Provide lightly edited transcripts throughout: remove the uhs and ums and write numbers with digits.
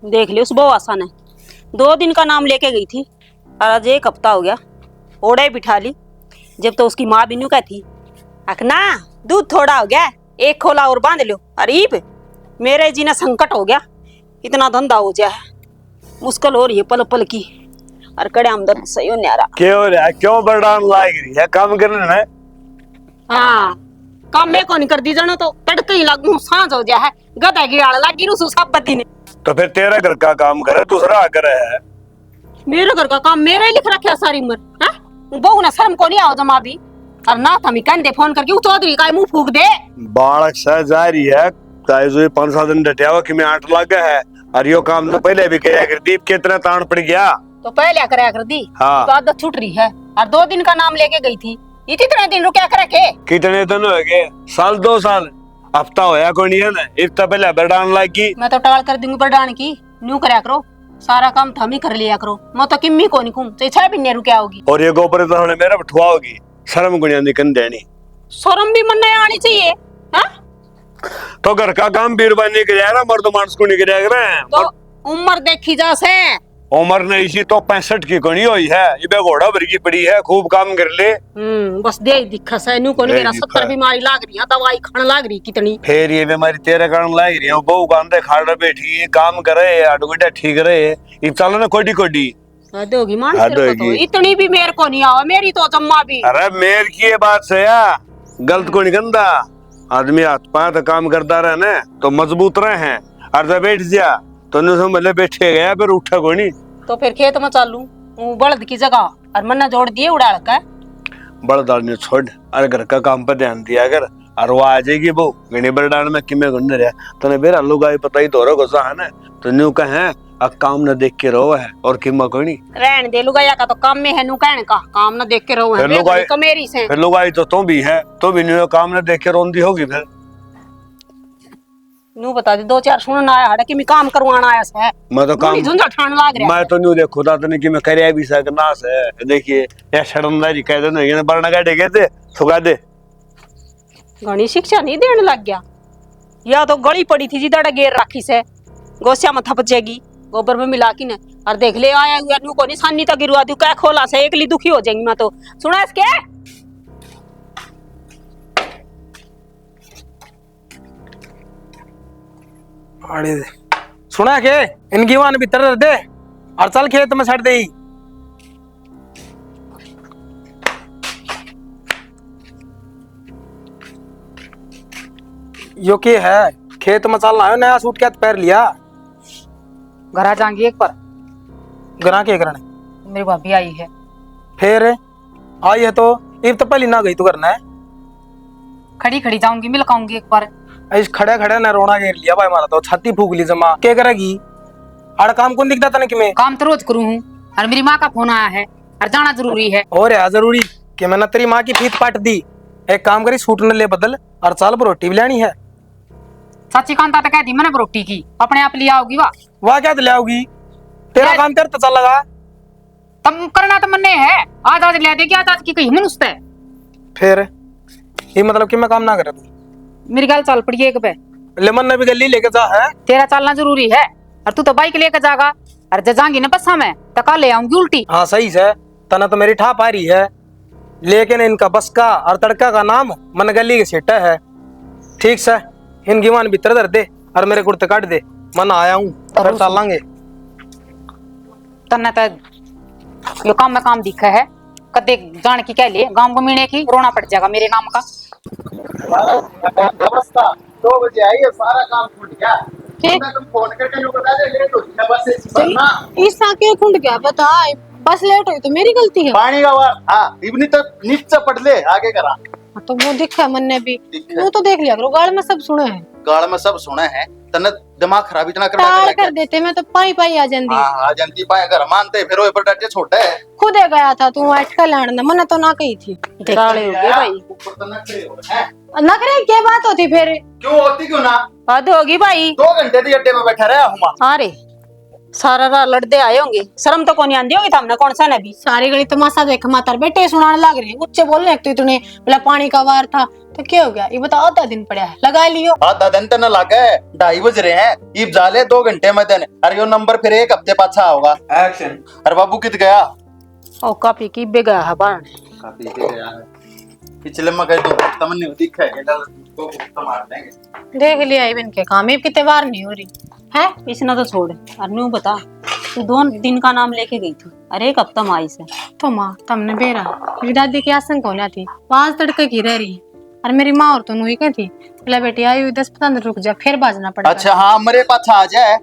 देख लियो उस बउआसा ने 2 दिन का नाम लेके गई थी और आज 1 हफ्ता हो गया ओढ़े बिठा ली। जब तो उसकी माँ बिन्नू कहती अखना दूध थोड़ा हो गया, 1 खोला और बांध लो। अरीब मेरे जीना संकट हो गया, इतना धंधा हो जाए मुश्किल हो रही है पल पल की। और कड़े आमदन सही हो न्यारा क्यों बरडान लाग रही है काम करने में। हाँ काम मैं कौन कर दी जानो तो तड़के ही लागू सांझ हो जाए गधा गिराड़ लागी रुसु सब पति ने। तो फिर तेरा घर का काम करे दूसरा करे है। मेरे घर का काम मेरा ही लिख रखा सारी उम्र। हाँ बहू ना शर्म को नहीं आओ जमा भी और ना था मैं कहते फोन करके चौधरी का मुंह फूक दे बालक सा जा रही है ताई 5-7 दिन डटिया कि मैं 8 लाख है और यो काम तो पहले भी किया कर दीप कितना तान पड़ गया तो पहले कराया कर दी। हाँ। तो आदत छूट रही है और 2 दिन का नाम लेके गई थी इतने दिन रुका कर रखे। कितने दिन हो गए? साल 2 साल हफ्ता होया कोई नहीं है ना इतना पहले बरडान लागी। मैं तो टाल कर दूंगी बरडान की न्यू कराया करो सारा काम थम ही कर लिया करो। मैं तो किम्मी को नहीं घूम तो 6 महीने रुके आओगी और ये गोबर तो हमने मेरा बठुआ होगी शर्म गुणिया निकन देनी शर्म भी मन आनी चाहिए। हाँ तो घर का काम बीरबानी कर ना मर्द मानस को नहीं कर तो उम्र देखी जा से उम्र ने इसी तो 65 की कोनी हुई है ये घोड़ा भर की पड़ी है खूब काम कर ले। बस दे दिखा से न्यू को मेरा 70 बीमारी लाग रही है दवाई खाने लाग रही कितनी फिर ये बीमारी तेरे कारण लाग रही है बहु गांधे खाड़ बैठी है काम करे अडगुडा ठीक रहे ये चलो ना कोडी कोडी दोगी मान तेरे को तो इतनी भी मेरे को नहीं आवा मेरी तो जम्मा भी। अरे मेर की ये बात से या गलत को नहीं गंदा आदमी हाथ पांव तो काम करता रहे ना तो मजबूत रहे हैं और जब बैठ जा तो मतलब बैठे गया फिर उठा को नहीं तो फिर खेत में चालू बल्द की जगह और मन्ना जोड़ दिए उड़ाल का बल्द ने छोड़ अरे घर का काम पर ध्यान दिया कर और वो आ जाएगी वो गणी बरडान में किमे गुंडे रहा तो बेरा लोग आई पता ही दौरा गुस्सा है ना तो न्यू कहे अब काम न देख के रहो है और किमा कोई नहीं रहने दे लुगाया का तो काम में है नु कहने का काम न देख के रहो है तो मेरी से फिर लोग आई तो तुम भी है तो भी न्यू काम न देख के रोंदी होगी फिर नु बता दे 2-4 सुनना आया है कि मैं काम करवाना आया है मैं तो काम झुंझा ठान लाग रहा मैं तो न्यू देखो था तो कि मैं करया भी सकना से देखिए या शर्मदारी कह दे ना बरना काटे कहते सुगा दे घणी शिक्षा नहीं देने लग गया या तो गली पड़ी थी जिधर गेर राखी से गोसिया में थप जाएगी गोबर में मिला की न और देख ले आया हुआ न्यू को निशानी तक गिरवा दूं क्या खोला से एकली दुखी हो जाएंगी मैं तो सुना इसके अरे सुना के इनकी वान भीतर दे और चल खेत में छड़ दे यो के है खेत में चलना है नया सूट क्या पैर लिया घरा जाएंगी एक पर घरा के करने मेरी भाभी आई है फिर आई है तो इब तो पहली ना गई तू करना है खड़ी खड़ी जाऊंगी मिल खाऊंगी एक बार इस खड़े खड़े ने रोना घेर लिया भाई मारा तो छाती फूक ली जमा क्या करेगी आड़ काम कौन दिखता तने कि मैं काम तो रोज करूं हूं और मेरी माँ का फोन आया है और जाना जरूरी है और यार जरूरी कि मैंने तेरी माँ की फीत पाट दी एक काम करी सूट न ले बदल और चाल पर रोटी भी लेनी है चाची कांता तो कहती मैंने रोटी की अपने आप ले आओगी वाह क्या ले आओगी तेरा काम तेरे तो चल लगा तब करना तो मन्ने है आज आज ले देगी आज की कहीं मनुष्य है फिर ये मतलब कि मैं काम ना करे तू मेरी गल चल पड़ी एक पे लेमन ने भी गली लेके जा है तेरा चलना जरूरी है और तू तो बाइक लेके जागा और जाएंगी ना बसा में तो कल ले आऊंगी उल्टी। हाँ सही से तना तो मेरी ठा पा रही है लेकिन इनका बस का और तड़का का नाम मन गली के सेटा है ठीक से इनकी मान भीतर धर दे और मेरे कुर्ते काट दे मन आया हूँ फिर चलेंगे तन्ने तो यो काम में काम दिखा है कदे जान की कह ले गांव को मीने की रोना पड़ जाएगा मेरे नाम का। नमस्कार 2 बजे आई है सारा काम छूट गया तुम फोन करके लोग बता दे लेट हो गया बस से ऐसा क्यों खुंड गया बता बस लेट हुई तो मेरी गलती है पानी का वार हां इवनी तो नीचे पड़ ले आगे करा तो वो दिखा मन ने भी वो तो देख लिया करो गाड़ में सब सुना है गाड़ में सब सुना है तने दिमाग खराब इतना टाल कर देते मैं तो पाई पाई आ जांदी हां आ जांदी पाए घर मानते फिर ओए पर डटे छोटा है खुद गया था तू अटका लाण ना मन तो ना कही थी डाले हो गए भाई ऊपर तो नखरे हो हैं नखरे क्या बात होती फिर क्यों होती क्यों ना हद होगी भाई 2 घंटे दी अड्डे में बैठा रहा हूं अरे सारा रात लड़ते आए होंगे शर्म तो कोनी आंदी होगी तुमने कौन सा नबी सारी गली तमाशा देख मातर बेटे सुनाने लग रहे उच्चे बोल रहे तो तूने बोला पानी का वार था तो क्या हो गया ये बताओ, आधा दिन पड़ा है लगा लियो। आधा दिन तो न लगा है, 2:30 बज रहे हैं, ईब जाले 2 घंटे में दिन। अरे यो नंबर फिर 1 हफ्ते पाछा होगा। एक्शन। अरे बाबू कित गया? ओ कापी की बेगा है बाण। काफी दे गया है। पिछले में कह दो तमन्नी दिखा है को तो मार देंगे। देख लिया इवन के काम, ये कितने बार नहीं हो रही है। इसने तो छोड़। और न्यू बता, तू 2 दिन का नाम लेके गई थी, अरे एक हफ्ता में आई से। तो माँ तुमने बेरा मेरी दादी की आशंका होना थी, पाँच तड़के की रह रही है। और मेरी माँ और तुम कह थी बोला बेटी आई हुई 10-15 रुक जा, फिर बाजना पड़ा। अच्छा हाँ मेरे पास आ जाए।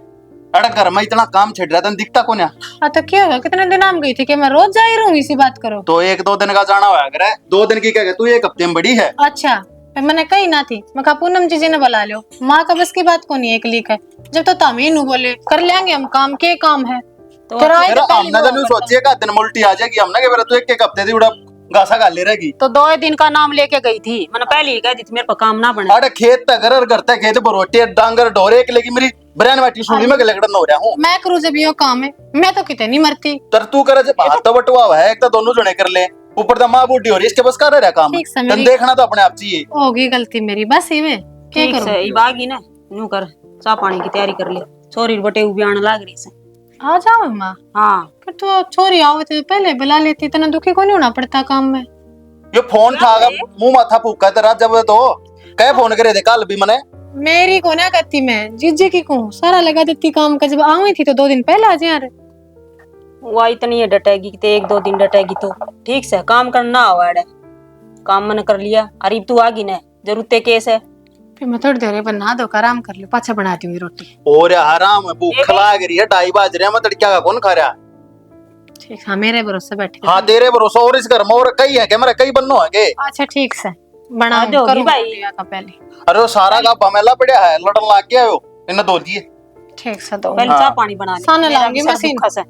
अरे घर में इतना काम छिड़ रहा था दिखता कौन है? तो क्या होगा, कितने दिन आम गई थी कि मैं रोज जा ही रहूंगी, इसी बात करो। तो 1-2 दिन का जाना हुआ अगर 2 दिन की क्या तू 1 हफ्ते में बड़ी है। अच्छा फिर मैंने कही ना थी, मैं कहा पूनम जी ने बुला लो, माँ का बस की बात को नहीं एक लीक है। जब तो तमीन बोले कर लेंगे हम काम, के काम है तो किराए अरे तो पहले हमने वो तो करता। सोचिए का दिन उल्टी आ जाएगी हमने के तू 1 हफ्ते दी उड़ा गासा गाल ले रहेगी। तो 2 दिन का नाम लेके गई थी, मैंने पहले ही कह दी थी मेरे को काम ना बने। अरे खेत तक घर करते खेत बरोटे डांगर ढोरे के लेगी मेरी ब्रैन वाटी सुनी में लगड़न हो रहा हूँ। मैं करूँ जब यो काम है, मैं तो कितने नहीं मरती। तर तू करे जब हाथ तो बटवा हुआ है एक तो दोनों जने कर ले, ऊपर तो माँ बूढ़ी हो रही इसके बस कर रहा काम। ठीक से तन मेरी देखना तो अपने आप चाहिए। होगी गलती मेरी, बस ये में क्या ठीक करूँ। से इबागी ना न्यू कर, चाह पानी की तैयारी कर ले, छोरी बटे उबियान लाग रही से। आ जाओ माँ, हाँ फिर तो छोरी आओ तो पहले बुला लेती, इतना दुखी को नहीं होना पड़ता काम में। ये फोन था मुंह माथा फूका तेरा जब तो कह फोन करे थे कल भी मने। मेरी को ना कहती, मैं जीजे की कहूँ सारा लगा देती काम का। जब आई थी तो 2 दिन पहले आ जाए यार। वो इतनी है डटेगी कि 1-2 दिन डटेगी तो ठीक से काम करना हुआ है। काम मैंने कर लिया, अरे तू आ गई ना, जरूरत केस है। फिर मैं थोड़ी देर बना दो, आराम कर लो, पाछा बनाती हूँ रोटी। और आराम है भूख लाग रही है 2:30 बज रहे हैं मैं तड़का का कौन खा रहा? ठीक, हाँ मेरे भरोसे बैठे। हाँ तेरे भरोसा और इस घर में और कई है मेरा कई बन्नो है के। अच्छा ठीक से बना आ जाओगी भाई। का पहले। अरे वो सारा का बमेला पड़ा है लड़न लाग गया हो इन्हें धो दिए। ठीक से दो, पहले चाह पानी बना ले, साने मेरा लाऊंगी भी सर मशीन। दुखा से।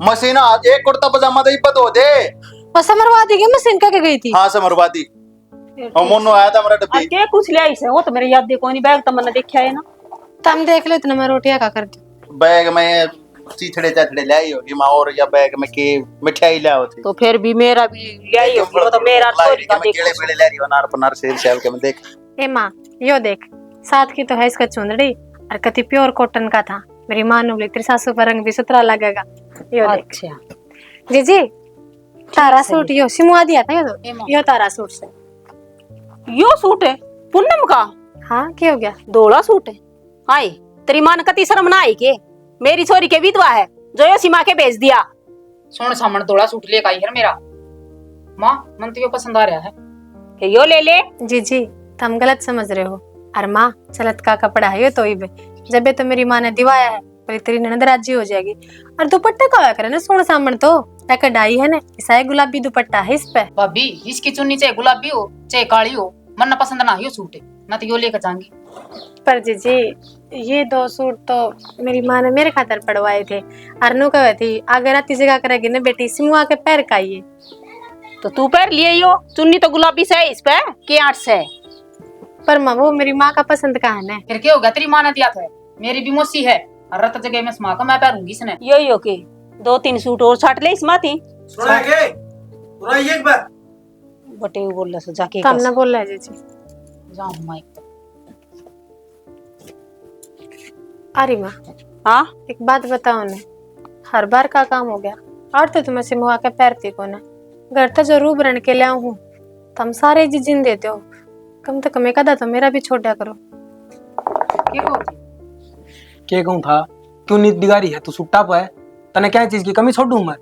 मशीन आज एक कुर्ता पजामा दे धो दे। और समरवा दी क्या मशीन का के गई थी। हाँ समरवादी और मोनो आया था मेरा अब डब्बी। के कुछ ले आई से, वो तो मेरे याद देखो नहीं, बैग तो मैंने देखा है ना। तुम देख लो, इतना मैं रोटियां का कर दूं। बैग में चीथड़े चाथड़े ले आई होगी माँ और या बैग में के मिठाई ले आओ थी। तो फिर भी मेरा भी ले आई होगी, वो तो मेरा छोरी का केले देखो। बेले ले रही हो नार पनार सेल सेल के मैं देख। ए माँ यो देख, साथ की तो है इसका चुंदड़ी, और कति प्योर कॉटन का था। मेरी माँ ने बोली तेरी सासू पर रंग भी सुथरा लगेगा। यो देख अच्छा जीजी, तारा सूट यो सिमवा दिया था यो तारा सूट से। यो सूट है पूनम का? हाँ क्या हो गया। धोला सूट है। हाय तेरी मां ने कति शर्म ना आई के, मेरी छोरी के विधवा है जो यो सीमा के भेज दिया। सोन सामन थोड़ा सूट लेकर आई है मेरा। माँ मन तो यो पसंद आ रहा है कि यो ले ले। जीजी तुम गलत समझ रहे हो। अरे माँ चलत का कपड़ा है यो तो ही जब तो मेरी माँ ने दिवाया है, पर तेरी ननद राजी हो जाएगी। और दुपट्टा का होया करे ना सोन सामन तो कढ़ाई है ना, ऐसा गुलाबी दुपट्टा है इस पे। भाभी इसकी चुन्नी चाहे गुलाबी हो चाहे काली हो, मन ना पसंद ना यो सूट है, मैं तो यो लेकर जाऊंगी। पर जीजी ये 2 सूट तो मेरी माँ ने मेरे खातर पड़वाए थे। अरनू कहे थी अगर आती जगह करेगी ना बेटी सिमुआ के पैर का ये। तो तू पैर लिए यो, चुन्नी तो गुलाबी से है इस पे के 8 से। पर माँ वो मेरी माँ का पसंद का है ना। फिर क्या हो गया, तेरी माँ ने दिया था, मेरी भी मौसी है और रत जगह में स्मा का मैं पैरूंगी इसने। यो के 2-3 सूट और छाट ले इसमा थी। सुना के पूरा एक बार बटे बोल से जाके तब ना बोल रहा है जीजी। जाऊं माइक अरे माँ हाँ एक बात बताओ ने, हर बार का काम हो गया और तो तुम्हें सिमुआ के पैर थी को ना, घर तो जरूर बन के ले आऊं। तुम सारे जी जिन देते हो, कम तो कम कदा तो मेरा भी छोड़ा करो। क्या हो के कहूं था क्यों नीत दिगारी है तू सुट्टा पे तने क्या चीज की कमी छोड़ूं मैं।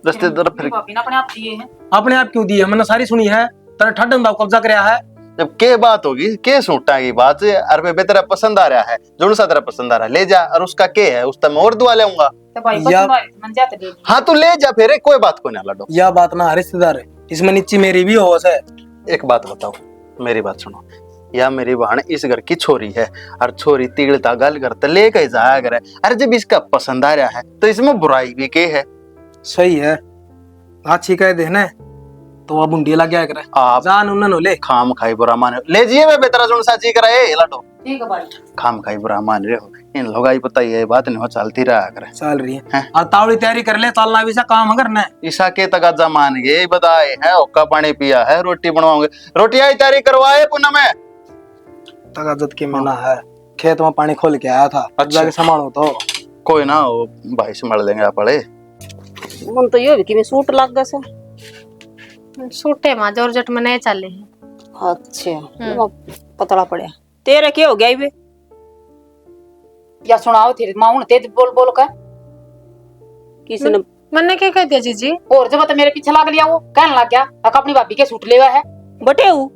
रस्ते तरफ फिर भाभी ने अपने आप दिए हैं। अपने आप क्यों दी है, मैंने सारी सुनी है। तने ठड्डन दाव कब्जा करया है। जब के बात होगी के सूटा की बात अरे बे तेरा पसंद आ रहा है जोन सा तेरा पसंद आ रहा है ले जा और उसका के है उस तब मैं और दुआ लेऊंगा। तो भाई या- पसंद आ रही मन जाते दे। हाँ तू ले जा फिर कोई बात को ना लड़ो। यह बात ना रिश्तेदार है, इसमें नीची मेरी भी होश है। एक बात बताओ मेरी बात सुनो, या मेरी बहन इस घर की छोरी है और छोरी तिगड़ता गल करते ले के जाया करे। अरे जब इसका पसंद आ रहा है तो इसमें बुराई भी के है। सही है, अच्छी कह देना तो अब बुंडी लग गया करे आप जान उन्नन ले खाम खाई बुरा माने ले जिए मैं बेतरा जोन सा जी कराए लड़ो। ठीक है भाई। खाम खाई बुरा मान रहे हो, इन लोग आई पता ये बात नहीं हो चलती रहा करे। चल रही है हैं? और तावड़ी तैयारी कर ले, तालना भी सा काम करना है। ईसा के तगाजा मान गए, बताए है ओका पानी पिया है, रोटी बनवाओगे, रोटी आई तैयारी करवाए पुनः में। तगाजत के मना है, खेत में पानी खोल के आया था, अच्छा। जाके संभालो तो। कोई ना, वो भाई संभाल लेंगे आप पड़े। मन तो ये भी कि मैं सूट लग गया से। सूटे माँ जॉर्जेट में नए चले हैं। अच्छा वो पतला पड़े। तेरा क्या हो गया ये? या सुनाओ तेरी माँ ने तेज बोल बोल कर किसी ने मैंने क्या कह दिया जीजी? और जब तो मेरे पीछे लाग लिया, वो कहने लग गया अपनी भाभी के सूट लेवा है। बटे हूँ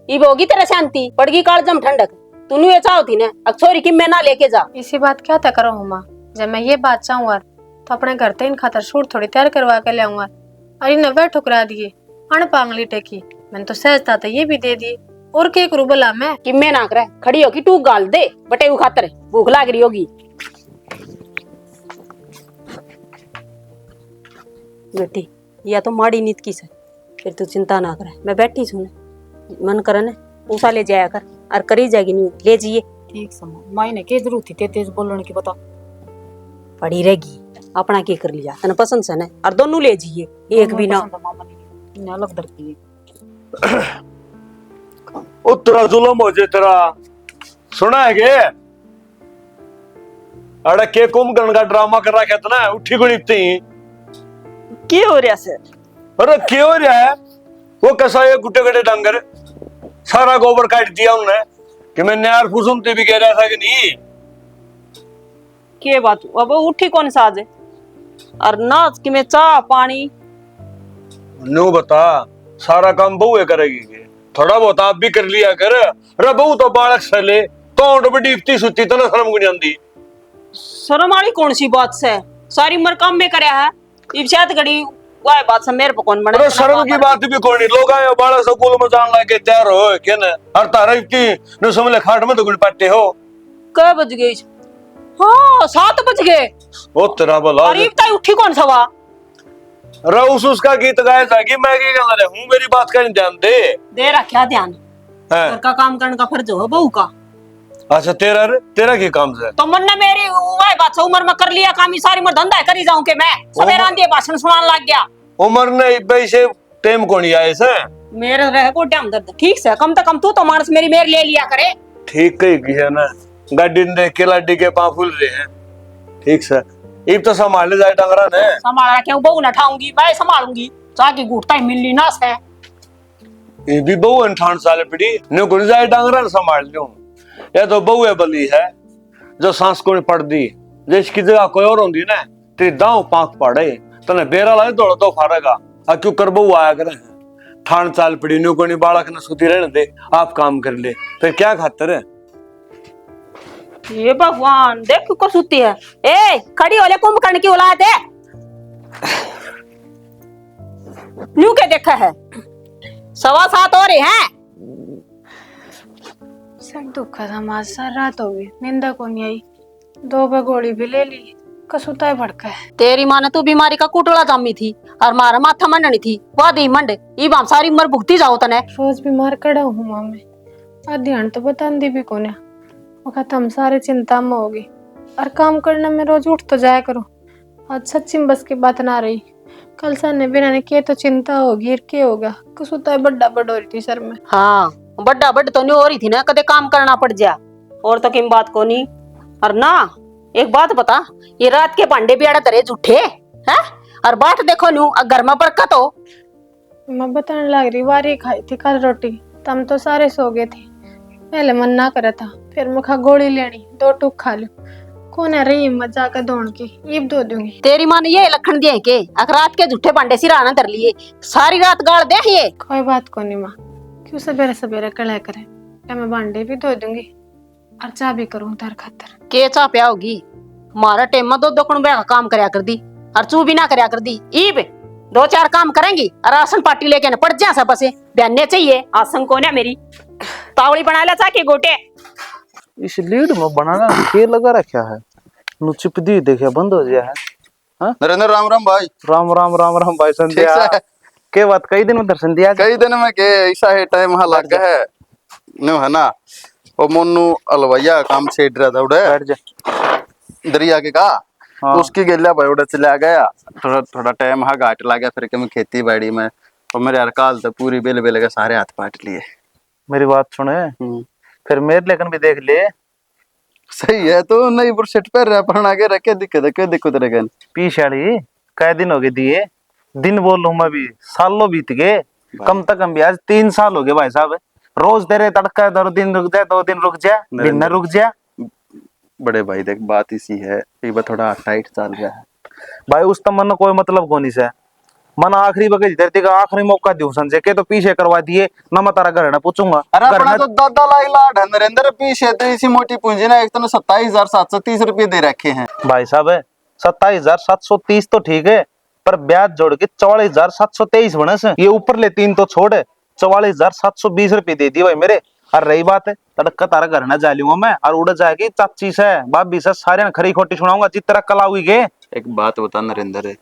इब होगी तेरा शांति पड़गी कालजम ठंडक। तूने ये चाहो थी ना अक्सोरी कि मैं ना लेके जा। इसी बात क्या था करो माँ, जब मैं ये बात चाहूंगा तो अपने घर ते इन खातर सूट थोड़ी तैयार करवा के ले आऊंगा। और इन्हें वह ठुकरा दिए अणपांगली टेकी। मैंने तो सहजता था ये भी दे दिए, और क्या करूं भला मैं? कि मैं ना करे खड़ी होगी तू गाल दे बटे हूँ खातर भूख लाग रही होगी। बेटी या तो माड़ी नीत की से, फिर तू चिंता ना करे, मैं बैठी सुन मन करे ना उसा ले जाया कर और करी जाएगी नहीं ले जाइए। ठीक समझ माई ने क्या जरूरत थी तेज बोलने की, बता। पड़ी रहेगी अपना के कर लिया तने पसंद से ना और दोनों ले जाइए एक भी ना। अलग धरती है उत्तरा जुलम हो जे तेरा सुना है के अरे के कुंभकर्ण का ड्रामा कर रखा था ना, उठी गुड़ी थी क्या हो रहा सर? अरे क्या हो रहा है? वो कैसा ये गुटे गुटे डंगर सारा गोबर काट दिया उन्होंने कि मैं न्यार फुसुमती भी कह रहा था कि नहीं। के बात अब उठी कौन साज है और नाच कि मैं चाह पानी न्यू बता, सारा काम बहू करेगी के? थोड़ा बहुत आप भी कर लिया कर। अरे बहू तो बालक सले कौन बड़ी इफ्ती सुती तो ना शर्म को नहीं आंदी। शर्म वाली कौन सी बात से? सारी उम्र काम में करया है इब शायद घड़ी वाह बात से मेरे पे कौन बने। अरे शर्म की बात भी कोई नहीं, लोग आए बालक स्कूल में जान लगे तैयार हो के ना हर तारा इफ्ती न समले खाट में तो गुड़ पाते हो। कब बज गई? हाँ 7 बज गए। ओ तेरा भला। और इब तक उठी कौन सवा? रउस उसका गीत गाया जाएगी, मैं की गल रहा हूं, मेरी बात का ध्यान दे रखा ध्यान। है। घर का काम करने का फर्ज हो बहू का। अच्छा तेरा की काम से तो मन ने मेरी वह बात से उम्र में कर लिया काम, ही सारी उम्र धंधा करी जाऊं के मैं सवेरा आंधी भाषण सुनाने लग गया। उम्र ने वैसे टाइम कौन आए से मेरे रह को टाइम दर्द ठीक से कम तो कम तू तो मानस मेरी मेर ले लिया करे। ठीक कही है ना, गाड़ी ने देख के लाडी के पांव फूल रहे हैं। ठीक से इब तो संभाल ले जाए डंगरा ने। संभाल रखे बहू न ठाऊंगी मैं संभालूंगी चाकी घूटता ही मिलनी ना से। ये भी बहू 58 साल पड़ी ने गुण जाए डंगरा ने संभाल लूं। ये तो बहू है बली है जो सांस को पड़ दी, जिस की जगह कोई और होंगी ना तेरी दांव पांख पड़े तने बेरा लाए दौड़ तो फारेगा। आ क्यों कर बहू आया करे 58 साल पड़ी न्यू कोनी बालक ने सुती रहने दे, आप काम कर ले फिर क्या खातर है। ये भगवान देख को सुती है। ए खड़ी होले कुंभकर्ण की औलाद है न्यू के देखा है 7:15 हो रहे हैं। सर दुखा था माँ, सर रात हो गई, निंदा को नहीं आई, 2 गोली भी ले ली, कसुता भड़का है। तेरी माँ ने तू बीमारी का कुटोला जामी थी और मारा माथा मंडनी थी वादी मंड इब हम सारी उम्र भुगती जाओ तने। रोज बीमार कड़ा हूँ माँ मैं, और ध्यान तो बतांदी भी कोने। वक्त हम सारे चिंता में होगी और काम करने में रोज उठ तो जाया करो। आज सच्ची में बस की बात ना रही, कल सर ने बिना ने किए तो चिंता होगी और क्या होगा, कसुता बड्डा बड़ हो रही थी सर में। हाँ बड्डा बड तो नहीं हो रही थी ना, कदे काम करना पड़ जा और तो किम बात को नहीं। और ना एक बात बता, ये रात के भांडे भी आड़े तरे झूठे हैं और बाट देखो न्यू घर में बरकत हो। मैं बताने लग रही, वारी खाई थी कल रोटी, तम तो सारे सो गए थे। पहले मन ना करा था, फिर मुखा गोली लेनी 2 टूक खा लो, कौन है रही मजा का दौड़ की ईब दो दूंगी। तेरी माँ ने ये लखन दिए के रात के झूठे भांडे सिराना धर लिए सारी रात गाड़ दे ये। कोई बात को नहीं माँ, क्यों सवेरे सवेरे कड़ा करे, क्या मैं भांडे भी धो दूंगी और चाह भी करूँ तार खातर। के चा प्या होगी मारा टेम में 2 कुण का काम करया कर दी और चू भी ना करया कर दी। ईब 2-4 काम करेंगी और आसन पार्टी लेके न पड़ जा सब बसे बहने चाहिए आसन को ना मेरी तावड़ी बना ला चाके गोटे। इस लीड में बनाना के लगा रखा है, नु चिपदी देखे बंद हो गया है। हाँ नरेंद्र राम राम भाई। राम राम राम राम भाई संध्या ठीक है। के बात कई दिन में दर्शन दिया। कई दिन में के ऐसा है टाइम वहां लग गया है नो है ना। वो मोनू अलवैया काम छेड़ रहा था उड़े बैठ जा। दरिया के का हाँ। उसकी गेलिया भाई उड़े चला गया। थोड़ा थोड़ा टाइम हाँ घाट ला गया, फिर के मैं खेती बाड़ी में और मेरे यार काल तो पूरी बेल बेल के सारे हाथ पाट लिए। मेरी बात सुने, फिर मेरे लेकिन भी देख ले। सही है तो नई बुरशेट पर रहा पर आगे रखे दिक्कत है, क्यों दिक्कत रहेगा। पीछाड़ी कै दिन हो गए दिए, दिन बोल लूं मैं भी, सालों बीत गए, कम से कम भी आज 3 साल हो गए भाई साहब। रोज तेरे तड़का 2 दिन रुक जा, 2 दिन रुक जा, दिन न रुक जा। बड़े भाई देख बात इसी है, एक बार थोड़ा टाइट चल रहा है भाई उस तो मन कोई मतलब कोनी से, मन आखिरी बगे धरती का आखिरी मौका दूं संजय के तो पीछे करवा दिए ना, मैं तारा घर ना पूछूंगा। अरे अपना तो दादा लाई लाड है नरेंद्र, पीछे तो इसी मोटी पूंजी ना एक तो 27,730 रुपए दे रखे हैं भाई साहब। 27,730 तो ठीक है, पर ब्याज जोड़ के 44,723 बने से, ये ऊपर ले 3 तो छोड़, 44,720 रुपए दे दिए भाई मेरे। और रही बात है तड़का तारा घर ना जा लूंगा मैं, और उड़ जाएगी चाची से भाभी से सारे ने खरी खोटी सुनाऊंगा जिस तरह कल आऊगी के। एक बात बता नरेंद्र,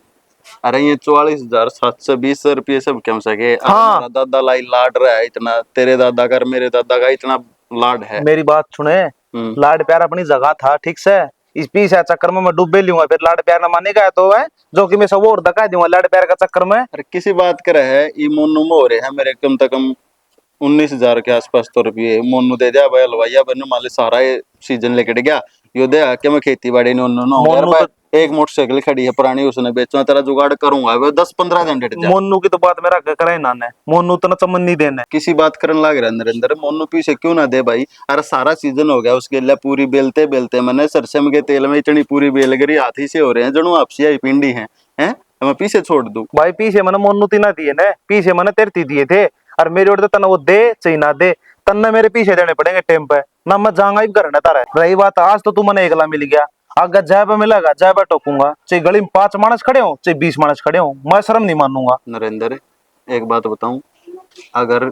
अरे ये 44,720 रुपये सब क्यों सके। हाँ। मेरा दादा लाई लाड रहा है इतना, तेरे दादा का मेरे दादा का इतना लाड है। मेरी बात सुने, लाड प्यार अपनी जगह था ठीक से, इस पीछे चक्कर में मैं डूबे लूंगा, फिर लाड प्यार न मानेगा तो है जो कि मैं सब और धक्का दूंगा लाड प्यार का चक्कर में। अरे किसी बात कर है ये मोनू में हो रहे हैं मेरे कम से कम 19,000 के आसपास तो रुपये मोनू दे दिया भाई हलवाइया बनो मान सारा ये सीजन लेके गया यो दे आके मैं खेती बाड़ी ने उन्होंने एक मोटरसाइकिल खड़ी है पुरानी उसने बेचना, तेरा जुगाड़ करूंगा वो 10-15 दिन डेट जा। मोनू की तो बात मेरा करे ना ने, मोनू तो ना चमन नहीं देने किसी बात करने लग रहा है नरेंद्र, मोनू पीछे क्यों ना दे भाई। अरे सारा सीजन हो गया उसके लिए पूरी बेलते बेलते मैंने सरसम के तेल में इतनी पूरी बेल गरी हाथी से हो रहे हैं जनू आपसी आई पिंडी है मैं पीछे छोड़ दूं भाई। पीछे मैंने मोनू तीना दिए ने, पीछे मैंने तेरती दिए थे, और मेरे ओर तना वो दे चाहे ना दे तन्ने मेरे पीछे देने पड़ेंगे टाइम पे ना, मैं जाऊंगा ही घर तारा। रही बात आज तो तू मैंने एकला मिल गया, अगर जाए पे मिलेगा जाए पे टोकूंगा, चाहे गली में 5 मानस खड़े हो चाहे 20 मानस खड़े हो, मैं शर्म नहीं मानूंगा। नरेंद्र एक बात बताऊं, अगर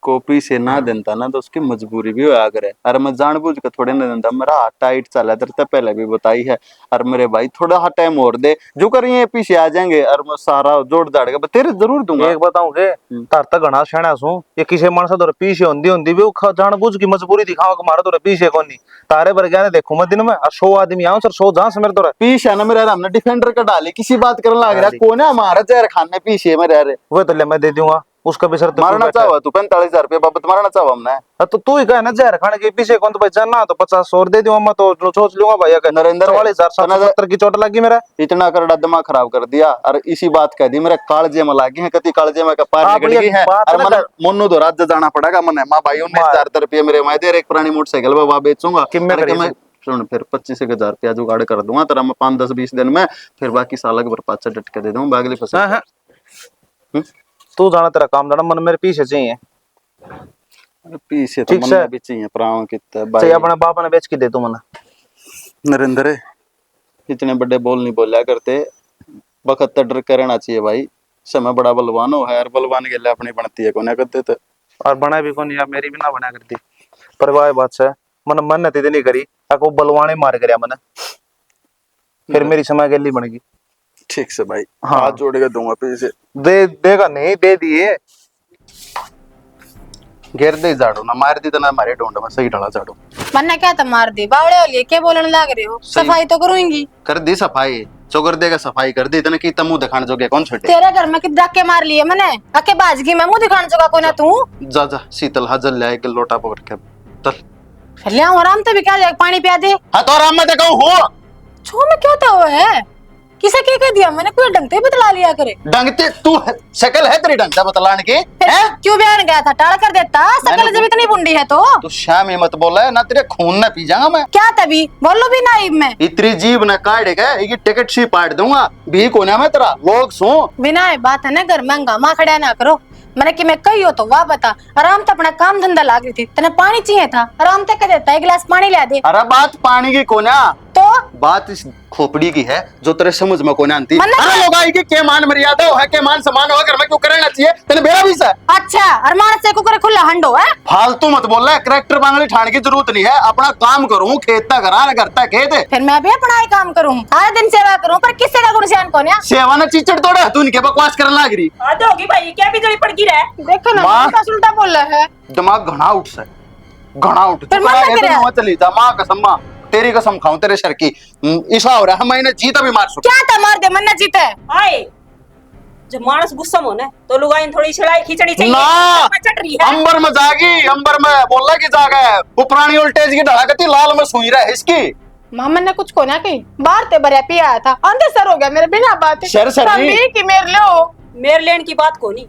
कॉपी से ना देता ना तो उसकी मजबूरी भी होया करे। अरे मैं जानबूझ के थोड़े ना देता, मेरा हाथ टाइट चला तो पहले भी बताई है। और मेरे भाई थोड़ा हाथ टाइम और दे जो करिए पीछे आ जाएंगे और मैं सारा जोड़ दाड़ के तेरे जरूर दूंगा। एक बताऊं के तार तक घना सेना सू, ये किसी मानसा तो पीछे होंदी भी जानबूझ की मजबूरी दिखाओ कि मारा तो पीछे कोनी तारे पर गया देखू मैं दिन में 100 आदमी आऊं सर 100 जहां से मेरे तो पीछे ना मेरे हमने डिफेंडर का डाली किसी बात करने लग रहा कौन है हमारा जहर खाने पीछे में रह रहे वो तो ले मैं दे दूंगा उसका भी शर्त मारना चाहो तू 45,000 रुपये बाबत मारना चाहो हमने तो तू ही कहे ना जहर खाने के पीछे कौन तो भाई जाना तो 50 और दे दूंगा मैं तो सोच लूंगा भैया का नरेंद्र 44,770 की चोट लगी मेरा इतना कर दिमाग खराब कर दिया और इसी बात कह दी मेरे कालजे में लागी है कति कालजे में पार निकल गई है और मन मोनू तो राज्य जाना पड़ेगा मने मां भाई 19,000 रुपये मेरे मैं दे एक पुरानी मोटरसाइकिल वहां बेचूंगा मैं सुन फिर 25,000 रुपया जुगाड़ कर दूंगा तेरा मैं 5-10-20 दिन में फिर बाकी साल के बर्पाचा डटके दे दूंगा अगली फसल। तू जाना तेरा काम जाना मन मेरे पीछे चाहिए पीछे तो मन भी चाहिए प्राण कितना भाई अपने बाप ने बेच के दे तू मना। नरेंद्र इतने बड़े बोल नहीं बोला करते वक्त डर करना चाहिए भाई समय बड़ा बलवान हो है यार बलवान के लिए अपनी बनती है कोने करते तो और बना भी कौन यार मेरी भी ना बना करती पर वाह बात से मन मन ने नहीं करी को बलवाने मार गया मन फिर मेरी समय गली बन गई। ठीक से भाई हाँ हाथ जोड़ के दूंगा पैसे देगा नहीं दे दिए घेर दे झाड़ू ना मार दी तो ना मारे ढूंढ में सही डाला झाड़ू मन्ना क्या था मार दी बावड़े वाली क्या बोलने लग रहे हो सफाई तो करूंगी कर दी सफाई चौकर देगा सफाई कर दी इतने की मुंह दिखाने जोगे कौन छोटे तेरे घर में कितना के मार लिए मैंने अके बाजगी में मुंह दिखाने जोगा कोई ना तू जा जा शीतल हाजल ले के लोटा पकड़ के चल ले आराम से भी क्या जाएगा पानी पिया दे हाँ तो आराम में देखो हो छो में क्या हुआ है किसे क्या कह दिया मैंने कोई ढंग से बतला लिया करे ढंगते तू शकल है तेरी ढंग से बतलाने की है क्यों बयान गया था टाल कर देता शकल जब इतनी बुंडी है तो तू शाम ही मत बोला ना तेरे खून ना पी जाऊंगा मैं क्या तभी बोलो भी नाइब में इतनी जीभ ना काट गए ये टिकट सी पाट दूंगा भी कोना में तेरा लोग सो बिना बात है ना घर में हंगामा खड़ा ना करो मैंने कि मैं कही हो तो वाह बता आराम तो अपना काम धंधा लाग रही थी तेने पानी चाहिए था आराम तक देता है गिलास पानी ला दे। अरे बात पानी की कोना तो बात इस खोपड़ी की है जो तेरे समझ में कोना आती अरे लोग आई कि के मान मर्यादा है के मान सम्मान हो घर में क्यों करना चाहिए तेने मेरा भी सा अच्छा अरमान से कुकर खुला हंडो है फालतू मत बोल रहा करेक्टर बांगली ठाण की जरूरत नहीं है अपना काम करूं खेत करा करता खेत फिर मैं भी अपना ही काम करूं हर दिन सेवा करूं पर किससे का गुणगान कौन है सेवा ना चीचड़ तोड़े तू इनके बकवास करने लग रही आदो होगी भाई क्या बिजली पड़की रहा देखो ना उल्टा बोल रहा है दिमाग घना उठ सा घना उठ पर मना है करे। तो चली जा, माँ कसम, माँ तेरी कसम खाऊं तेरे सर की। ईशा हो रहा है, मैंने जीता भी मार सकता। क्या था मार दे मन जीते आए जब मानस गुस्सा में होना है, तो लुगाई थोड़ी छिड़ाई खींचनी चाहिए। ना चट रही है अंबर में जागी, अंबर में बोला की जागा है वो पुरानी वोल्टेज की धड़ाकती लाल में सुई रहा है इसकी। मामा ने कुछ को ना कही बाहर ते बरे पिया आया था अंधे सर हो गया मेरे बिना बात सर सर तभी नहीं। कि मेरे लो मेरे लेन की बात को नहीं,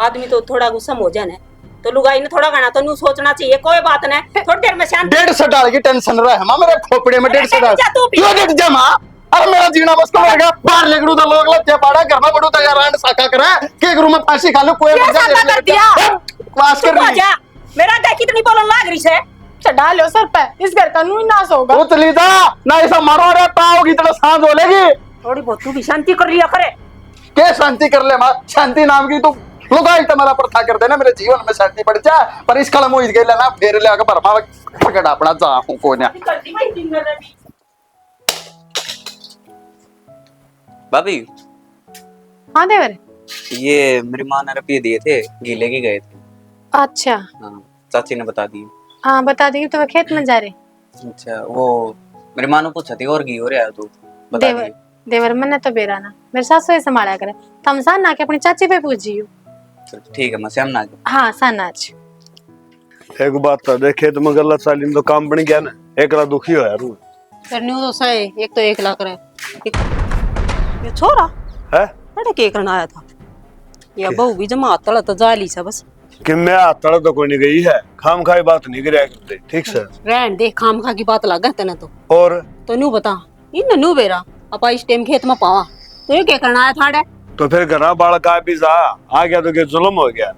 आदमी तो थोड़ा गुस्सा में हो जाना है, तो लुगाई ने थोड़ा गाना तो न्यू सोचना चाहिए। कोई बात नहीं, थोड़ी देर में शांत। 150 डाल की टेंशन रहा है माँ मेरे खोपड़े में। 150 डाल जा तू भी। क्यों डट जा माँ? अरे मेरा जीना बस को गया बाहर लेगड़ू तो लोग लत्ते पाड़ा घर में बड़ू तैयार रांड साका करा के गुरु में फांसी खा लो कोई क्या मजा साका कर दिया? वास कर चुप हो रही जा, मेरा क्या कितनी बोलन लाग रही है। चढ़ा लो सर पे इस घर का नू नाश होगा। वो चली जा ना ऐसा मारो रे पाओगी तो सांस बोलेगी। थोड़ी बहुत तू भी शांति कर लिया करे। के शांति कर ले माँ? शांति नाम की तू लुगाई तुम्हारा प्रथा कर देना मेरे जीवन में शांति पड़ जा। पर इस कलम मोहित गई ना फेर ले आके भरमा पकड़ अपना जा हूं कोन्या। भाभी हाँ देवर ये मेरी माँ ने रुपये दिए थे, गीले के गए थे। अच्छा हाँ चाची ने बता दिए। हाँ बता दी तो खेत में जा रहे अच्छा वो मेरी माँ ने पूछा थी और घी हो रहा है तो बता देवर दिए। देवर मन ने तो बेरा ना मेरे सासू ही संभाला करे तम सान ना के अपनी चाची पे पूछियो। चलो, ठीक है मैं श्याम ना हाँ सान आज एक बात तो देखे तो मगर साली तो काम बन गया ना, एकला दुखी हो यार। फिर न्यू तो सही एक तो 1 लाख रहे ये छोरा है अरे के करना आया था या बहू भी जमा तला तो जाली सा बस कि मैं तड़ तो कोई नहीं गई है, खाम खाई बात नहीं करे करते। ठीक से रहन दे, खाम खा की बात लगा तेने और तो न्यू बता इन न्यू बेरा अपा इस टाइम खेत में पावा तो ये क्या करना आया था। तो फिर घना बाल का भी आ गया तो क्या जुल्म हो गया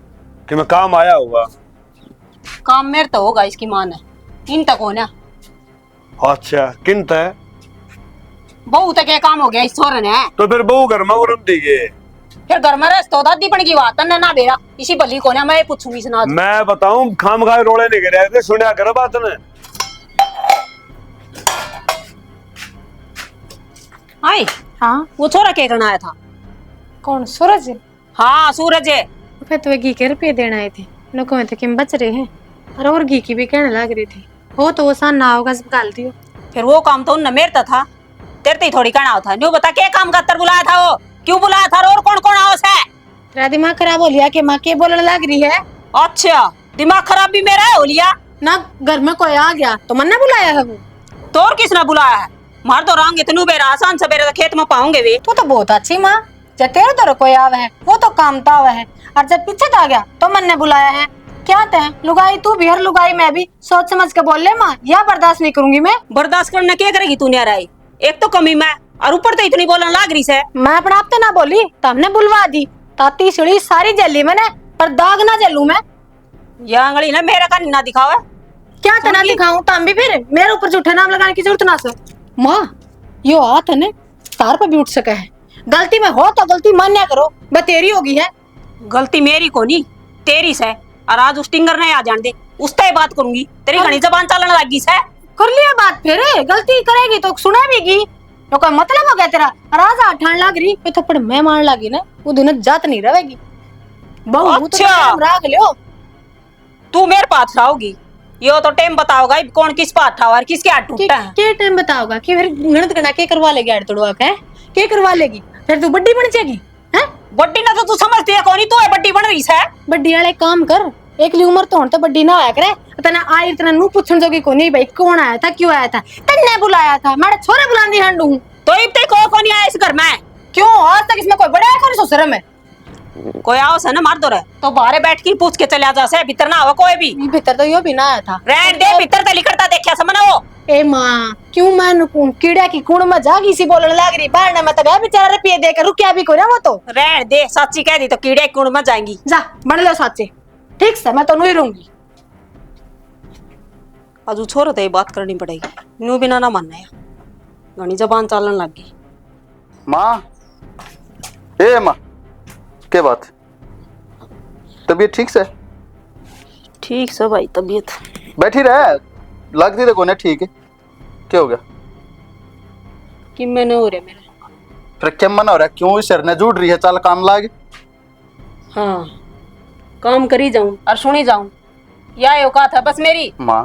कि मैं काम आया हुआ। काम मेरे तो होगा इसकी मां ने इन तक होना। अच्छा किन है बहू तक क्या काम हो गया इस छोरे ने। तो फिर बहू घर में उरम दीजिए। फिर घर में रस तो दादी बन की बात है ना बेरा इसी बली को ना मैं पूछूंगी सुना। मैं बताऊं खाम खाए रोड़े नहीं गिरे थे, सुनिया कर बात ने। आई हाँ वो छोरा क्या करना आया था? कौन सूरज हाँ सूरज है। फिर तो घी के रुपये देना आए थे लोगों में तो किम बच रहे हैं और घी की भी कहने लग रही थी हो तो वो सान ना होगा गाल दियो। फिर वो काम तो उन मेरता था तेरे तो ही थोड़ी करना होता। न्यू बता क्या काम का बुलाया था वो, क्यों बुलाया था और कौन कौन आओ से? तेरा दिमाग खराब हो लिया कि माँ के बोलने लग रही है। अच्छा दिमाग खराब भी मेरा है हो लिया ना घर में कोई आ गया तो मन ने बुलाया है वो। तो और किसने बुलाया है? मार तो रंग इतनू बेरा आसान सवेरे तो खेत में पाऊंगे वे। तू तो बहुत अच्छी माँ जब तेरे तो कोई आवे है वो तो काम ताव है और जब पीछे आ गया तो मन ने बुलाया है। क्या ते लुगाई तू भी हर लुगाई मैं भी सोच समझ के बोल ले माँ या बर्दाश्त नहीं करूंगी मैं। बर्दाश्त करने क्या करेगी तू नहीं रही? एक तो कमी मैं और ऊपर तो इतनी बोलने लाग रही से। मैं अपने आप तो ना बोली तो हमने बुलवा दी ताती सीढ़ी सारी जली मैंने पर दाग ना जलू मैं। ये आंगली ना मेरा का ना दिखावा। क्या तना दिखाऊं तम भी फिर मेरे ऊपर झूठे नाम लगाने की जरूरत ना सर। माँ यो हाथ है ने तार पर भी उठ सका है गलती में हो तो गलती मान्या करो मैं तेरी होगी है। गलती मेरी को नहीं तेरी से और आज उस टिंगर ने आ जान दे उससे ही बात करूंगी। तेरी घनी जबान चलने लगी से। कर लिया बात फिर गलती करेगी तो सुना भी की तो कोई मतलब हो गया तेरा राजा ठान लग रही ये थप्पड़ मैं मारने लगी ना वो दिन जात नहीं रहेगी। बहु तो अच्छा। नाम राख लियो तू मेरे पास आओगी यो तो टाइम बताओगा कौन किस पास था और किसके हाथ टूटा है। के टाइम बताओगा कि फिर गणित गणा के करवा लेगी आड़ तोड़वा के करवा लेगी फिर तू बड्डी बन जाएगी हैं। बड्डी ना तो तू समझती है कौन? तू है बड्डी बन रही है। बड्डी वाले काम कर एकली उम्र तो तो बड्डी ना आया करे तना आई तना नु पूछन जोगी को नहीं भाई कौन आया था क्यों आया था तन्ने बुलाया था मारे छोरे बुलांदी हंडू तो इब तक कौन नहीं आया इस घर में? क्यों आज तक इसमें कोई बड़ा है कौन ससुर में कोई आओ से ना मार दो रहे तो बाहर बैठ के पूछ के चले जा से भीतर ना आवा कोई भी। ये भीतर तो यो भी ना आया था रहन दे भीतर तली करता देखा समझ वो। ए माँ क्यों मैं नुकूं कीड़ा की कूड़ में जागी सी बोलने लग रही बाहर ने मैं तो बेचारा रुपये देकर रुकिया भी को ना वो तो रहन दे सच्ची कह दी तो कीड़े कुड़ में जाएंगी। जा बन लो साचे ठीक से मैं तो नहीं रहूंगी। अजू छोरो तो ये बात करनी पड़ेगी नू बिना ना मानना है घनी जबान चालन लग गई। माँ ए माँ क्या बात तबीयत ठीक से? ठीक से भाई तबीयत बैठी रहे लगती तो कोने ठीक है क्या हो गया? कि मैंने हो रहा मेरे। फिर क्या मना हो रहा है क्यों इस सिर ने जुड़ रही है चल काम लागे। हाँ काम करी जाऊं और सुनी जाऊं या यो कहा था बस मेरी। माँ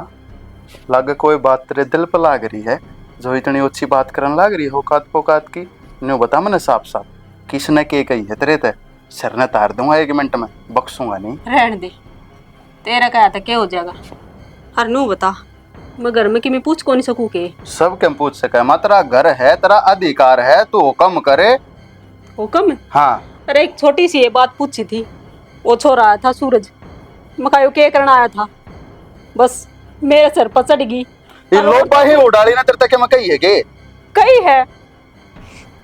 लगे कोई बात तेरे दिल पर लाग रही है, जो इतनी अच्छी बात करने लाग रही हो औकात पोकात की। न्यू बता मैंने साफ साफ किसने के कही है तेरे ते, सिर ने तार दूंगा 1 मिनट में, बख्सूंगा नहीं। रहने दे, तेरा कहा था क्या हो जाएगा। हर नू बता, मैं घर में कि मैं पूछ को नहीं सकूं के। सब क्या पूछ सके माँ, तेरा घर है, तेरा अधिकार है, तू हुक्म करे। हुक्म? हाँ अरे एक छोटी सी ये बात पूछी थी, वो छोरा आया था सूरज, मकायो के करना आया था, बस मेरे सर पर चढ़ गई। ये लोपा ही उड़ाली ना तेरे तक मैं कही है के कही है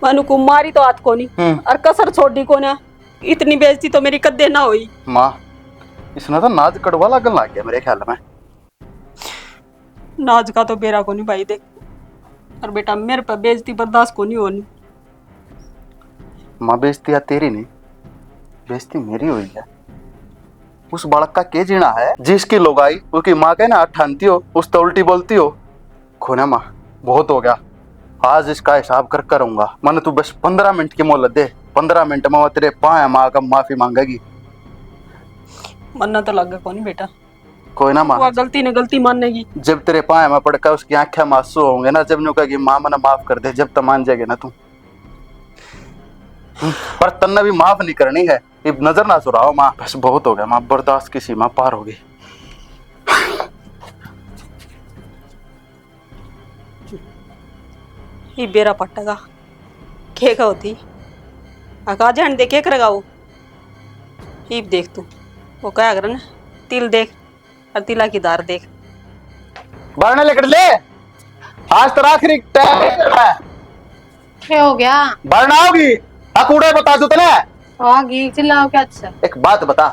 मनु को मारी तो हाथ को नहीं और कसर छोड़ी को ना, इतनी बेइज्जती तो मेरी कदे ना हुई। माँ इसने तो नाज कड़वा लगन लग गया मेरे ख्याल में। नाज का तो बेरा को नहीं भाई देख, और बेटा मेरे पर बेइज्जती बर्दाश्त को नहीं होनी। माँ बेइज्जती तेरी नहीं, बेइज्जती मेरी हुई है। उस बालक का के जीना है जिसकी लोगाई उसकी माँ के ना ठानती हो, उस तो उल्टी बोलती हो। खोना माँ बहुत हो गया, आज इसका हिसाब कर करूंगा। मैंने तू बस 15 मिनट की मोहलत दे, 15 मिनट में वो तेरे पाए माँ का माफी मांगेगी। मरना तो लगे को नहीं बेटा, कोई ना माँ, वो गलती ने गलती मानेगी। जब तेरे पाए में पड़कर उसकी आंखें में आंसू होंगे ना, जब न्यू कहेगी माँ मैंने माफ कर दे, जब तक मान जाएगी ना तू। पर तन्ने भी माफ नहीं करनी है, ये नजर ना चुराओ माँ, बस बहुत हो गया माँ, बर्दाश्त की सीमा पार होगी। ये बेरा पट्टगा के का होती आका जान दे के करेगा वो। ही देख तू वो क्या कर ना, तिल देख और तिला की दार देख। बढ़ने लेकर ले, आज तेरा आखिरी टाइम है। क्या हो गया? बढ़ना होगी कूड़े बता दो तने। आगे चिल्लाओ क्या? अच्छा एक बात बता,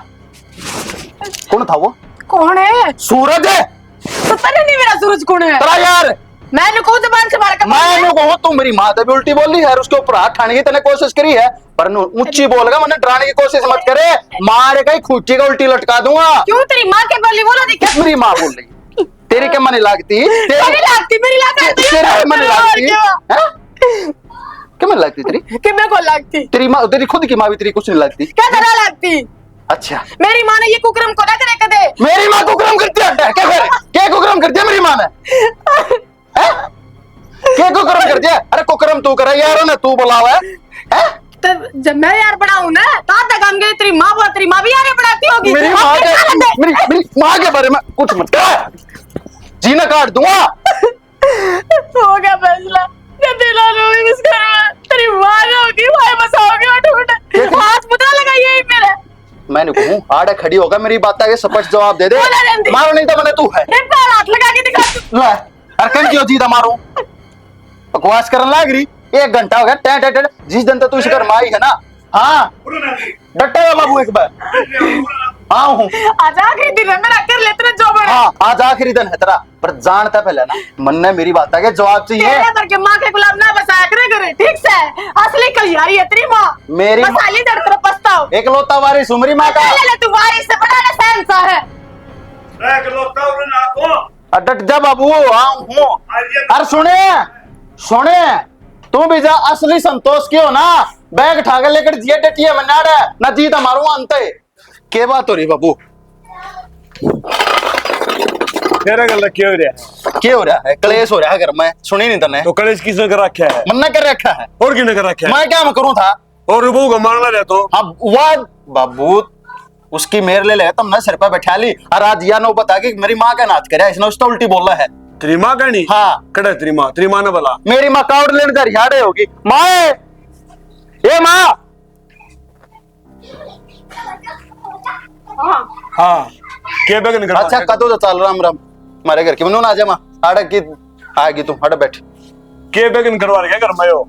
कौन था वो? कौन है? सूरज है। तो पता नहीं मेरा सूरज कौन है? तेरा यार मैंने को जबान से मार कर मैंने को तू मेरी माँ तभी उल्टी बोल रही है और उसके ऊपर हाथ ठाने की तने कोशिश करी है, पर ऊंची बोलगा मैंने डराने की कोशिश मत करे, मारे कहीं खूची का उल्टी लटका दूंगा। क्यों तेरी माँ के बोली बोला दिखा? मेरी माँ बोल रही, तेरी क्या मन लगती? मेरी लगती, मेरी लगती, तेरी मन लगती क्या मन लगती तेरी? कि मेरे को लगती तेरी माँ, तेरी खुद की माँ भी तेरी कुछ नहीं लगती क्या तरह लगती? अच्छा मेरी माँ ने ये कुकरम को ना करे कदे। मेरी माँ कुकरम करती है क्या? क्या कुकरम करती है मेरी माँ ने? क्या कुकरम करती है? अरे कुकरम तू करे यार, ने तू बुलावा है? तब जब मैं यार बनाऊं ना तब तक हम गए, तेरी माँ बोला तेरी माँ भी यार बनाती होगी। मेरी माँ के मेरी माँ के बारे में कुछ मत कर, जीना काट दूंगा। हो गया फैसला, मैं दिला लूंगी इस घर में, तेरी माँ होगी भाई बसाओगे और ढूंढ हाथ पता लगा यही मेरा। मैंने कहूँ आड़े खड़ी होगा, मेरी बात का स्पष्ट जवाब दे दे, मारो नहीं तो मैंने तू है। हाथ लगा के दिखा तू। अरकन क्यों जीता मारू, बकवास करने लग रही। 1 घंटा हो गया टें टें टें, जिस दिन तक तू इस घर में आई है ना। हाँ डटे हुआ बाबू एक बार। हाँ हूँ आज आखिरी दिन है मेरा, कर ले तेरा जो बड़ा। हाँ आज आखिरी दिन है तेरा, पर जानता पहले ना मन ने मेरी बात का जवाब चाहिए। तेरे करके माँ के गुलाब ना बसाया करे करे, ठीक से? असली कलियारी है तेरी माँ, मेरी माँ बसाली दर तेरा पछताओ। एक लोता वारिस उमरी माँ का। ले तू वारिस से बड़ा ना सहनसा है। डट जा बाबू, हाँ हूँ। अरे सुने सुने, तू भी जा असली संतोष की हो ना, बैग ठाकर लेकर जिया डटिया मनाड़ा ना जीत हमारू अंत है। के बात हो रही बाबू? तेरा गल क्या हो रहा है? क्या हो रहा है? क्लेश हो रहा है घर में, सुनी नहीं तने? तो कलेश किसने कर रखा है? मन्ना कर रखा है और किसने कर रखा है? मैं क्या मैं करूं था? और रुबू का मारना रहता हूँ। अब वह बाबू उसकी मेरे ले ले तुमने सिर पे बैठा ली, और आज या नो बता कि मेरी माँ का नाच करे, इसने उसका उल्टी बोला है। तेरी माँ का नहीं? हाँ कड़े तेरी माँ ने बोला मेरी माँ काउड लेने कर यादे होगी। माँ ये माँ हाँ के बेगन कर। अच्छा कदो तो चल राम राम मारे घर की मनु ना जा माँ आड़ा की आएगी तू हट बैठ। के बेगन करवा रहा है घर में यो?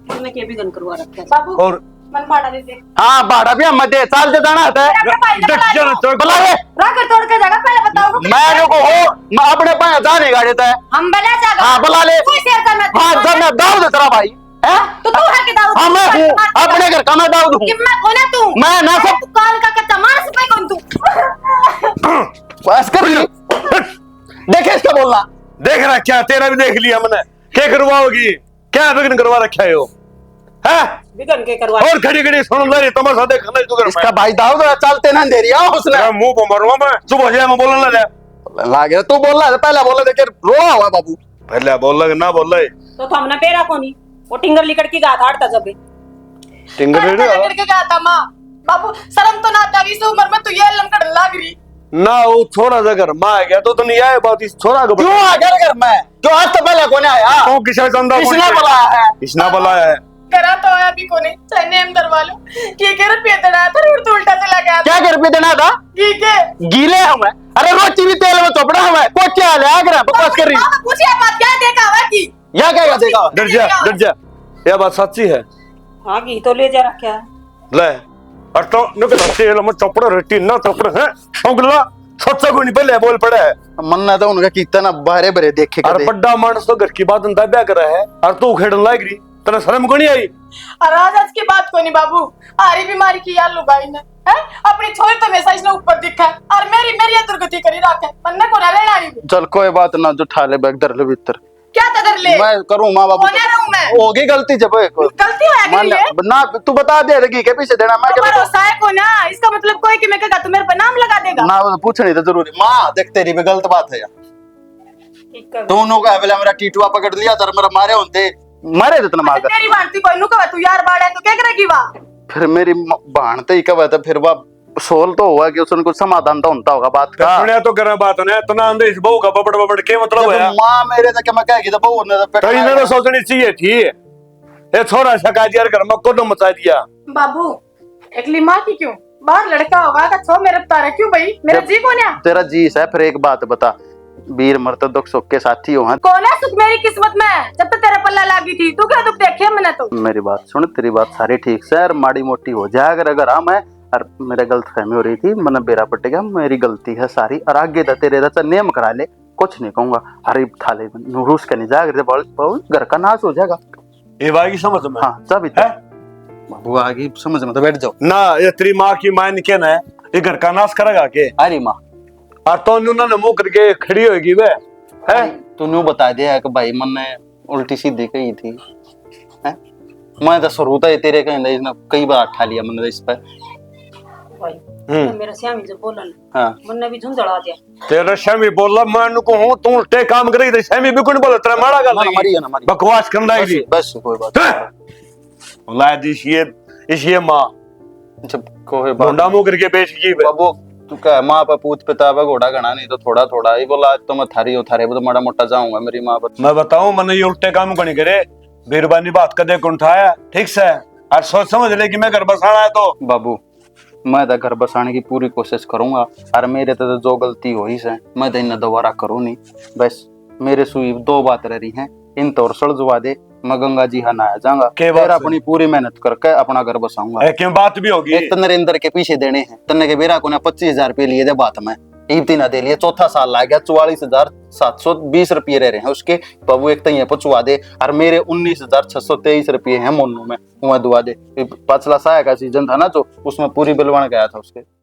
मैंने के भी गन करवा रखा है बाबू और मन बाड़ा दे दे। हाँ बाड़ा भी हम मत चाल से जाना है डट जा तो बुला ले। राकर तोड़ के जाएगा पहले बताओ। मैं जो को हो मैं अपने पाए जाने गाड़ी देता है। हम बना जाएगा। हाँ बुला ले। कोई शेर का मैं हाँ जब मैं दाऊद तेरा भाई है तो तू है कि दाऊद? हाँ मैं हूँ अपने घर का मैं दाऊद हूँ। कि मैं कौन है तू? मैं ना सब तू कान का कच्चा मार से कौन तू? बस कर रही देखे इसका बोलना। देख रहा क्या? तेरा भी देख लिया मैंने। क्या करवाओगी? क्या बेगन करवा रखा है यो? है बिगन के करवा और खड़ी खड़ी सुन ले तमाशा देख नहीं तू घर इसका भाई दाऊद चलते ना दे रिया उसने मैं मुंह पर मारूंगा मैं सुबह जाए मैं बोलने लगा लागे तू बोल रहा था पहले बोला देखे रोड़ा हुआ बाबू पहले बोल लगे ना बोल ले तो हमने पेरा कोनी वो टिंगर लिकड़ की गाथ हाड़ता जब टिंगर रेडी के क्या था माँ बाबू शर्म तो ना आता इस उम्र में तू ये लंकड़ लाग रही ना वो छोरा सा घर मां आ गया तो नहीं आए बात इस छोरा को क्यों आ गया घर में क्यों आज तो पहले कौन आया तो किसा चंदा किसने बुलाया है किसने बुलाया है करा तो आया भी कोने चाहे नेम दरवा लो की के रुपये दड़ा था उड़ तो उल्टा चला गया क्या घर पे देना था की के गीले हमें अरे रोटी भी तेल में चोपड़ा हमें को क्या हाल है आगरा बकवास कर रही पूछिए बात क्या देखा हुआ की या क्या देखा डर जा ये बात सच्ची है हाँ घी तो ले जा रखा है ले और तो नुक तेल में चोपड़ा रोटी ना चोपड़ा है अंगला सोचा को नहीं पहले बोल पड़ा है मन ना तो उनका कितना बारे बरे देखे और कदे बड़ा मानस तो घर की बात अंदा ब्याह करा है और तू खेड़न लाग रही तेरा शर्म को नहीं आई और आज की बात को नहीं बाबू आरी बीमारी की यार लुगाई ने हैं अपनी छोरी तो हमेशा इसने ऊपर दिखा और मेरी मेरी दुर्गति करी रखे पन्ने को ना रहना आई चल कोई बात ना जो ठाले बैग दर ले भीतर क्या तदर ले मैं करूं मां बाबू होने रहूं मैं होगी गलती जब गलती होया मान गई है ना तू बता दे रगी के पीछे देना मैं तो क्या भरोसा है को ना इसका मतलब कोई कि मैं कहा तू मेरे पर नाम लगा देगा ना वो पूछनी तो जरूरी मां देख तेरी भी गलत बात है यार दोनों का पहले मेरा टीटुआ पकड़ लिया तर मेरा मारे होते मारे जितना मार तेरी भांति कोई नु कहा तू यार बाड़ा है तो क्या करेगी वा फिर मेरी भाणते ही कब था फिर वह सोल तो हुआ कि उसने कुछ समाधान तो होता होगा बात का सुनिया तो करे बात ने तना अंदर इस बहू का बबड़ बबड़ के मतलब है मां मेरे तक मैं कहेगी तो बहू ने तो इन्हें तो सोचनी चाहिए थी ये छोरा सा काजियार घर में कोडम मचा दिया बाबू एकली माँ की क्यों बाहर लड़का होगा का छो मेरे तारा क्यों भाई मेरा जी कौन है तेरा जी है फिर एक बात बता वीर मरत दुख सुख के साथी हो हैं कौन है सुख मेरी किस्मत में जब तक तेरा पल्ला लागी थी तू क्या दुख देखे मैंने तो मेरी बात सुन तेरी बात सारी ठीक से और माड़ी मोटी हो जाए अगर हम है और मेरे गलत फहमी हो रही थी मैंने बेरा पट गया मेरी गलती है सारी और आगे दा तेरे दा नेम करा ले कुछ नहीं कहूंगा अरे थाले रूस का नहीं जाएगा घर का नाश हो जाएगा ये बाकी समझ में हाँ सब इतना बाबू आगे समझ में तो बैठ जाओ ना ये तेरी माँ की मान के ना ये घर का नाश करेगा के अरे माँ और तो उन्होंने मुंह करके खड़ी होगी वे है तूने बता दिया कि भाई मन ने उल्टी सीधी कही थी है मैं तो शुरू ही तेरे कहीं इसने कई बार ठा लिया मैंने इस पर भाई मेरा श्यामी जब बोलन हाँ मन भी झुंझड़ा दिया तेरा श्यामी बोला मैं उनको हूं तू उल्टे काम करी तो श्यामी भी कोई बोला तेरा माड़ा कर हमारी है ना हमारी बकवास करना है बस कोई बात लाद इस ये माँ जब कोई बात मुंडा मुंह करके बेच गई बाबू तू क्या माँ पे पूत पिता पे घोड़ा गणा नहीं तो थोड़ा थोड़ा ही बोला आज तो मैं थारी हो थारे तो माड़ा मोटा जाऊंगा मेरी माँ पर मैं बताऊं मैंने ये उल्टे काम को नहीं करे बीरबानी बात कदे को उठाया ठीक से और सोच समझ ले कि मैं घर बसाना है तो बाबू मैं तो घर बसाने की पूरी कोशिश करूंगा और मेरे तो जो गलती हो ही से मैं तो इन्हें दोबारा करूँ नहीं बस मेरे सुई दो बात रह रही हैं इन तौर सड़जवा दे मैं गंगा जी हाँ नहाया जाऊंगा फिर अपनी पूरी मेहनत करके अपना घर बसाऊंगा क्यों बात भी होगी एक तो नरेंद्र के पीछे देने हैं तन्ने के बेरा को 25,000 रुपये लिए दे बात में ईबती ना दे लिए चौथा साल ला गया 44,720 रुपये रह रहे हैं उसके बाबू एक तो ये पहुंचवा दे और मेरे 19,623 रुपये हैं मोनू में वह दुआ दे पिछला साया का सीजन था ना जो उसमें पूरी बिलवान गया था उसके